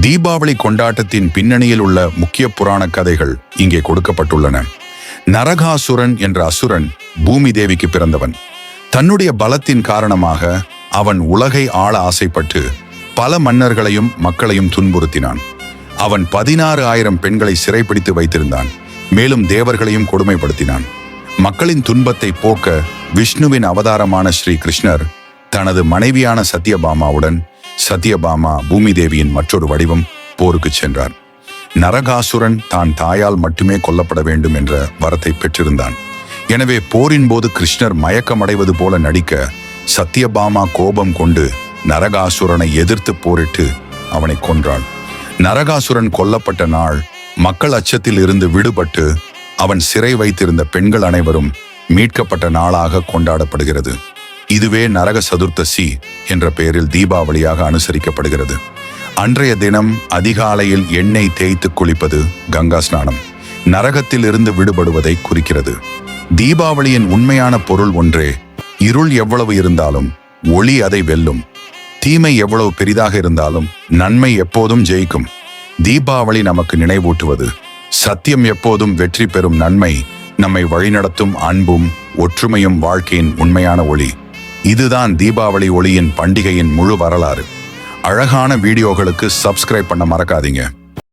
தீபாவளி கொண்டாட்டத்தின் பின்னணியில் உள்ள முக்கிய புராண கதைகள் இங்கே கொடுக்கப்பட்டுள்ளன. நரகாசுரன் என்ற அசுரன் பூமி தேவிக்கு பிறந்தவன். தன்னுடைய பலத்தின் காரணமாக அவன் உலகை ஆள ஆசைப்பட்டு பல மன்னர்களையும் மக்களையும் துன்புறுத்தினான். அவன் 16,000 பெண்களை சிறைப்பிடித்து வைத்திருந்தான். மேலும் தேவர்களையும் கொடுமைப்படுத்தினான். மக்களின் துன்பத்தை போக்க விஷ்ணுவின் அவதாரமான ஸ்ரீ கிருஷ்ணர் தனது மனைவியான சத்யபாமாவுடன் சத்யபாமா பூமி தேவியின் மற்றொரு வடிவம் போருக்கு சென்றார். நரகாசுரன் தான் தாயால் மட்டுமே கொல்லப்பட வேண்டும் என்ற வரத்தை பெற்றிருந்தான். எனவே போரின் போது கிருஷ்ணர் மயக்கமடைவது போல நடிக்க சத்யபாமா கோபம் கொண்டு நரகாசுரனை எதிர்த்து போரிட்டு அவனை கொன்றாள். நரகாசுரன் கொல்லப்பட்ட நாள் மக்கள் அச்சத்தில் இருந்து விடுபட்டு அவன் சிறை வைத்திருந்த பெண்கள் அனைவரும் மீட்கப்பட்ட நாளாக கொண்டாடப்படுகிறது. இதுவே நரக சதுர்த்தசி என்ற பெயரில் தீபாவளியாக அனுசரிக்கப்படுகிறது. அன்றைய தினம் அதிகாலையில் எண்ணெய் தேய்த்து குளிப்பது கங்கா ஸ்நானம் நரகத்தில் இருந்து விடுபடுவதை குறிக்கிறது. தீபாவளியின் உண்மையான பொருள் ஒன்றே: இருள் எவ்வளவு இருந்தாலும் ஒளி அதை வெல்லும். தீமை எவ்வளவு பெரிதாக இருந்தாலும் நன்மை எப்போதும் ஜெயிக்கும். தீபாவளி நமக்கு நினைவூட்டுவது சத்தியம் எப்போதும் வெற்றி பெறும். நன்மை நம்மை வழிநடத்தும். அன்பும் ஒற்றுமையும் வாழ்க்கையின் உண்மையான ஒளி. இதுதான் தீபாவளி ஒளியின் பண்டிகையின் முழு வரலாறு. அழகான வீடியோகளுக்கு சப்ஸ்கிரைப் பண்ண மறக்காதீங்க.